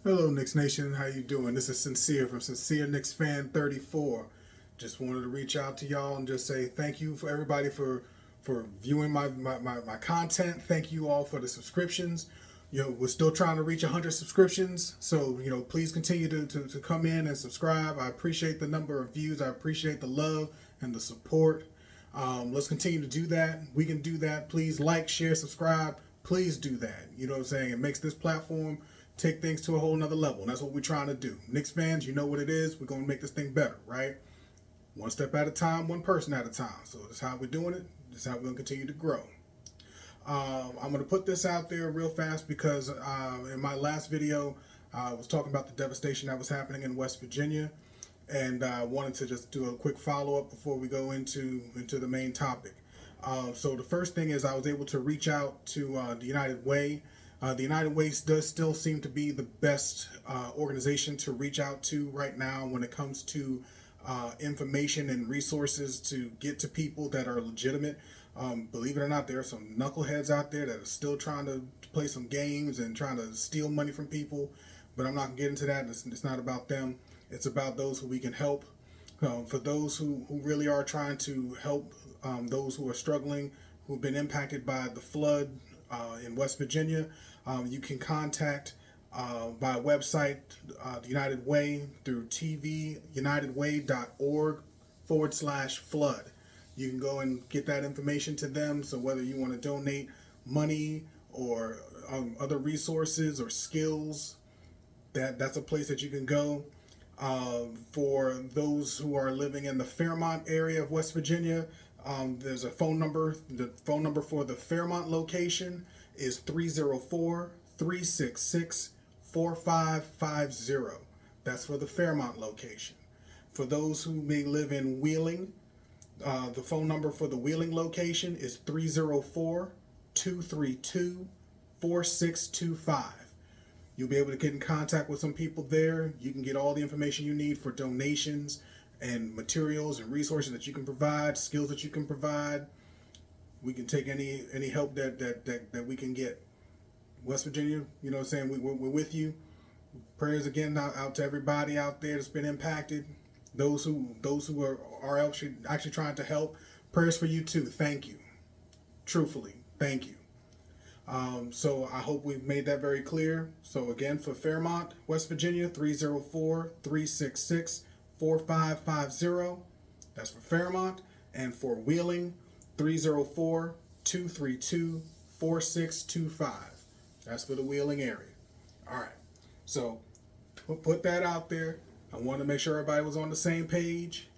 Hello, Knicks Nation. How you doing? This is Sincere from Sincere Knicks Fan 34. Just wanted to reach out to y'all and just say thank you for everybody for viewing my content. Thank you all for the subscriptions. We're still trying to reach 100 subscriptions. So, please continue to come in and subscribe. I appreciate the number of views. I appreciate the love and the support. Let's continue to do that. We can do that. Please like, share, subscribe. Please do that. You know what I'm saying? It makes this platform take things to a whole nother level. And that's what we're trying to do. Knicks fans, you know what it is. We're going to make this thing better, right? One step at a time, one person at a time. So that's how we're doing it. That's how we're going to continue to grow. I'm going to put this out there real fast because in my last video, I was talking about the devastation that was happening in West Virginia. And I wanted to just do a quick follow-up before we go into the main topic. So the first thing is I was able to reach out to the United Way. The United Way does still seem to be the best organization to reach out to right now when it comes to information and resources to get to people that are legitimate. Believe it or not, there are some knuckleheads out there that are still trying to play some games and trying to steal money from people, but I'm not going to get into that. It's not about them. It's about those who we can help. For those who really are trying to help those who are struggling, who've been impacted by the flood in West Virginia, you can contact by website the United Way through tvunitedway.org/flood. You can go and get that information to them. So whether you want to donate money or other resources or skills, that's a place that you can go. For those who are living in the Fairmont area of West Virginia, there's a phone number. The phone number for the Fairmont location is 304-366-4550. That's for the Fairmont location. For those who may live in Wheeling, the phone number for the Wheeling location is 304-232-4625. You'll be able to get in contact with some people there. You can get all the information you need for donations and materials and resources that you can provide, skills that you can provide. We can take any help that we can get. West Virginia, you know what I'm saying, we're with you. Prayers again out to everybody out there that's been impacted. Those who are actually trying to help. Prayers for you too. Thank you. Truthfully, thank you. So I hope we've made that very clear. So again, for Fairmont, West Virginia, 304-366-4550. That's for Fairmont. And for Wheeling, 304-232-4625. That's for the Wheeling area. All right. So put that out there. I want to make sure everybody was on the same page.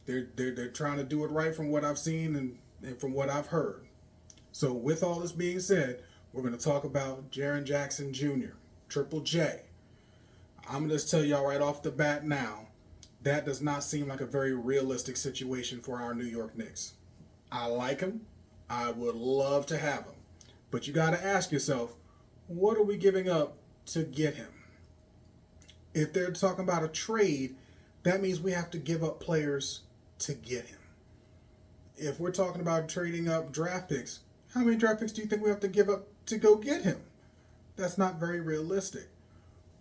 They're trying to do it right from what I've seen and from what I've heard. So with all this being said, we're going to talk about Jaren Jackson Jr., Triple J. I'm going to just tell y'all right off the bat now, that does not seem like a very realistic situation for our New York Knicks. I like him. I would love to have him. But you got to ask yourself, what are we giving up to get him? If they're talking about a trade, that means we have to give up players to get him. If we're talking about trading up draft picks, how many draft picks do you think we have to give up to go get him? That's not very realistic.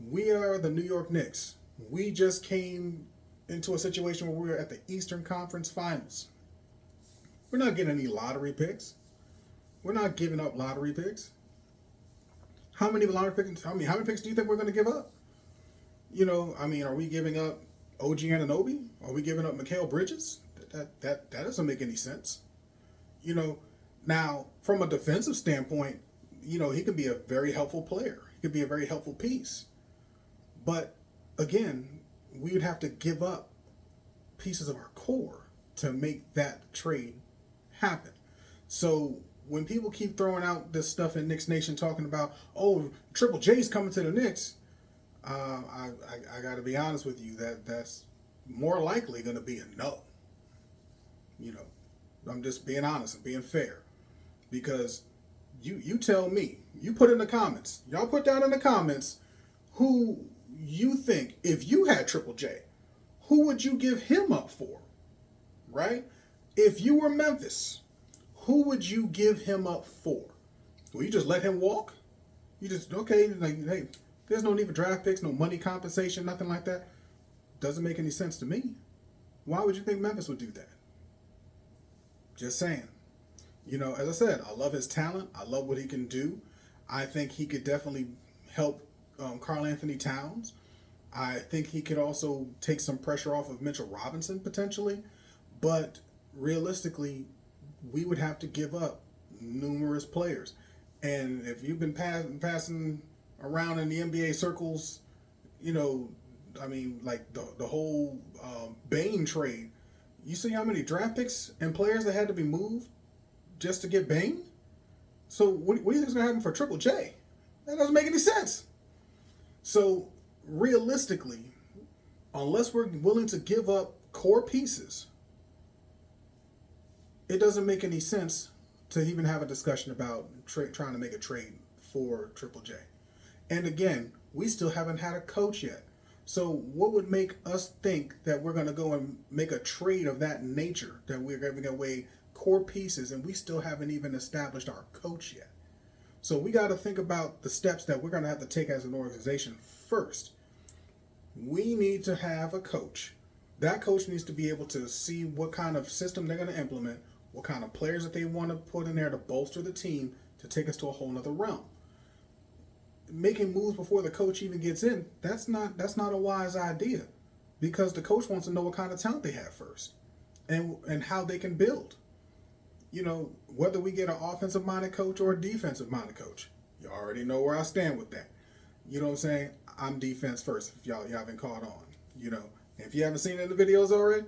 We are the New York Knicks. We just came into a situation where we're at the Eastern Conference Finals. We're not getting any lottery picks. We're not giving up lottery picks. How many lottery picks? How many picks do you think we're going to give up? Are we giving up OG Anunoby? Are we giving up Mikal Bridges? That doesn't make any sense. Now, from a defensive standpoint, he could be a very helpful player. He could be a very helpful piece. But, again, we would have to give up pieces of our core to make that trade happen. So, when people keep throwing out this stuff in Knicks Nation talking about, oh, Triple J's coming to the Knicks, I got to be honest with you, that's more likely going to be a no. I'm just being honest and being fair. Because you tell me, you put in the comments, y'all put down in the comments who you think, if you had Triple J, who would you give him up for, right? If you were Memphis, who would you give him up for? Will you just let him walk? You just, okay, like, hey, There's no need for draft picks, no money compensation, nothing like that. Doesn't make any sense to me. Why would you think Memphis would do that? Just saying. You know, as I said, I love his talent. I love what he can do. I think he could definitely help Karl Anthony Towns. I think he could also take some pressure off of Mitchell Robinson potentially. But realistically, we would have to give up numerous players. And if you've been passing around in the NBA circles, you know, I mean, like the whole Bane trade, you see how many draft picks and players that had to be moved just to get Bane? So what do you think is going to happen for Triple J? That doesn't make any sense. So realistically, unless we're willing to give up core pieces, it doesn't make any sense to even have a discussion about trying to make a trade for Triple J. And again, we still haven't had a coach yet. So what would make us think that we're going to go and make a trade of that nature, that we're giving away core pieces and we still haven't even established our coach yet? So we got to think about the steps that we're going to have to take as an organization first. We need to have a coach. That coach needs to be able to see what kind of system they're going to implement, what kind of players that they want to put in there to bolster the team to take us to a whole nother realm. Making moves before the coach even gets in, that's not a wise idea, because the coach wants to know what kind of talent they have first and how they can build. You know, whether we get an offensive minded coach or a defensive minded coach, you already know where I stand with that. You know what I'm saying? I'm defense first, if y'all haven't caught on. You know, if you haven't seen it in the videos already,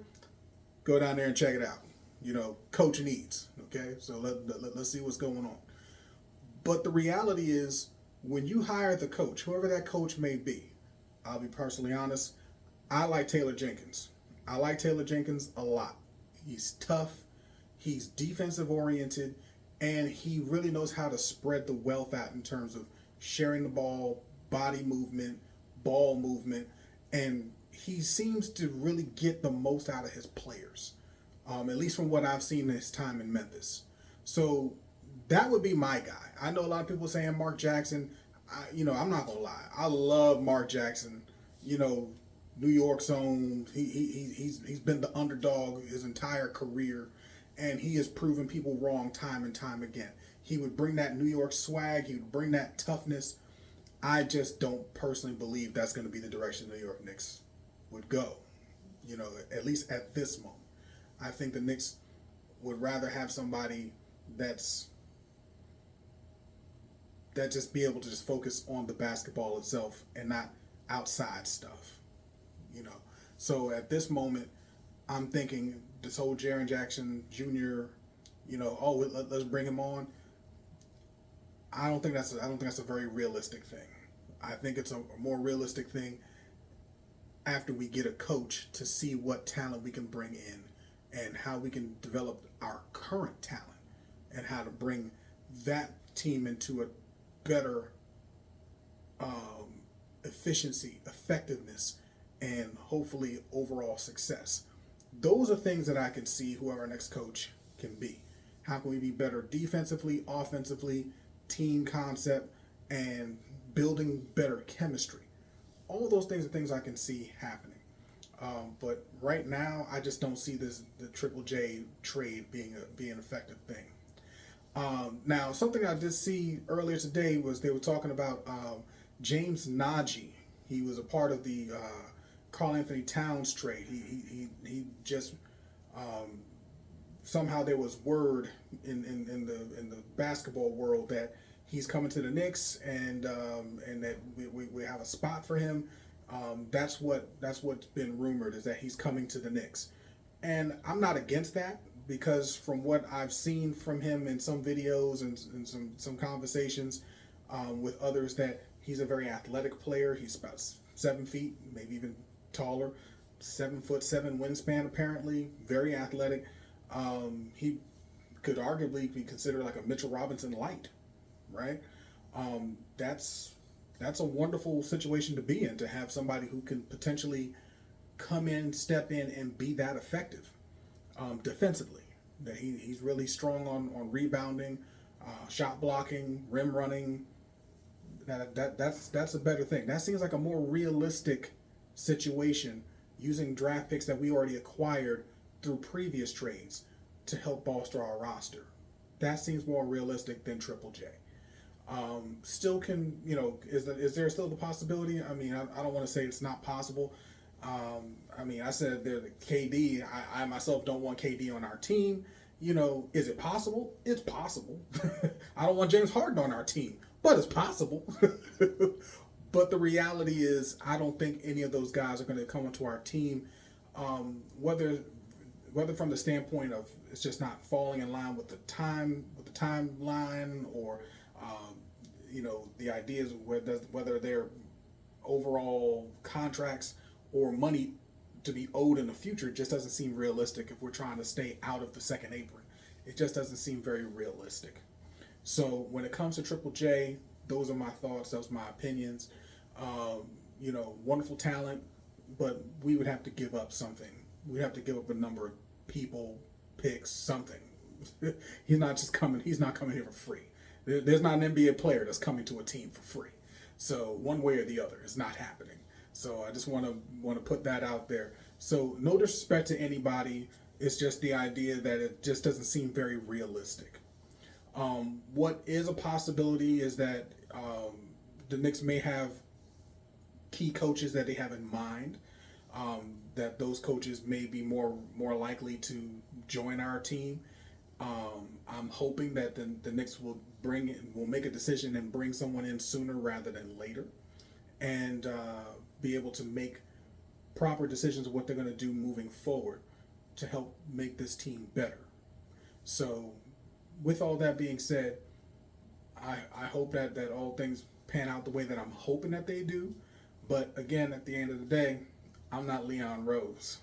go down there and check it out. You know, coach needs. Okay, so let's see what's going on. But the reality is, when you hire the coach, whoever that coach may be, I'll be personally honest, I like Taylor Jenkins. I like Taylor Jenkins a lot. He's tough, he's defensive oriented, and he really knows how to spread the wealth out in terms of sharing the ball, body movement, ball movement, and he seems to really get the most out of his players, at least from what I've seen in his time in Memphis. So that would be my guy. I know a lot of people saying Mark Jackson. I'm not gonna lie. I love Mark Jackson. You know, New York's own. He's been the underdog his entire career, and he has proven people wrong time and time again. He would bring that New York swag. He would bring that toughness. I just don't personally believe that's going to be the direction the New York Knicks would go. You know, at least at this moment, I think the Knicks would rather have somebody that just be able to just focus on the basketball itself and not outside stuff, you know. So at this moment, I'm thinking this whole Jaren Jackson Jr., you know, let's bring him on. I don't think that's a very realistic thing. I think it's a more realistic thing after we get a coach to see what talent we can bring in and how we can develop our current talent and how to bring that team into a better efficiency, effectiveness, and hopefully overall success. Those are things that I can see who our next coach can be. How can we be better defensively, offensively, team concept, and building better chemistry? All those things are things I can see happening. But right now, I just don't see the Triple J trade being an effective thing. Now, something I did see earlier today was they were talking about James Nagy. He was a part of the Karl Anthony Towns trade. He just somehow there was word in the basketball world that he's coming to the Knicks and that we have a spot for him. That's what's been rumored, is that he's coming to the Knicks, and I'm not against that, because from what I've seen from him in some videos and some conversations with others, that he's a very athletic player. He's about 7 feet, maybe even taller, 7'7" wingspan apparently, very athletic. He could arguably be considered like a Mitchell Robinson light, right? That's a wonderful situation to be in, to have somebody who can potentially come in, step in, and be that effective defensively. That he's really strong on rebounding, shot blocking, rim running, That's a better thing. That seems like a more realistic situation using draft picks that we already acquired through previous trades to help bolster our roster. That seems more realistic than Triple J. Still can, is there still the possibility? I mean, I don't want to say it's not possible. I mean, I said there the KD. I myself don't want KD on our team. Is it possible? It's possible. I don't want James Harden on our team, but it's possible. But the reality is, I don't think any of those guys are going to come onto our team, whether from the standpoint of it's just not falling in line with the timeline, or the ideas of whether they're overall contracts or money to be owed in the future just doesn't seem realistic if we're trying to stay out of the second apron. It just doesn't seem very realistic. So when it comes to Triple J, those are my thoughts. Those are my opinions. Wonderful talent, but we would have to give up something. We'd have to give up a number of people, picks, something. He's not coming here for free. There's not an NBA player that's coming to a team for free. So one way or the other, it's not happening. So I just want to put that out there. So no disrespect to anybody. It's just the idea that it just doesn't seem very realistic. What is a possibility is that the Knicks may have key coaches that they have in mind. That those coaches may be more likely to join our team. I'm hoping that the Knicks will make a decision and bring someone in sooner rather than later, and be able to make proper decisions of what they're going to do moving forward to help make this team better. So with all that being said, I hope that all things pan out the way that I'm hoping that they do. But again, at the end of the day, I'm not Leon Rose.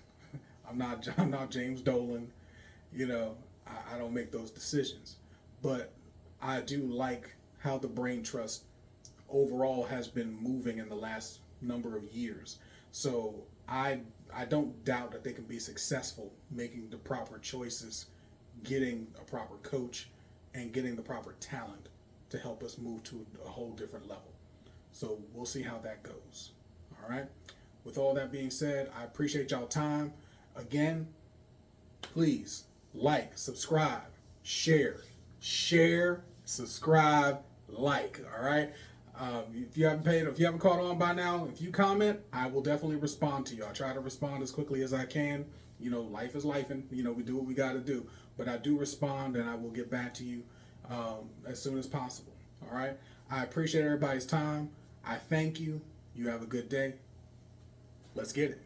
I'm not James Dolan. I don't make those decisions. But I do like how the Brain Trust overall has been moving in the last number of years. So I don't doubt that they can be successful making the proper choices, getting a proper coach, and getting the proper talent to help us move to a whole different level. So we'll see how that goes. All right. With all that being said, I appreciate y'all time. Again, please like, subscribe, share, subscribe, like. All right. If you haven't caught on by now, if you comment, I will definitely respond to you. I'll try to respond as quickly as I can. Life is life, and we do what we got to do. But I do respond, and I will get back to you as soon as possible. All right. I appreciate everybody's time. I thank you. You have a good day. Let's get it.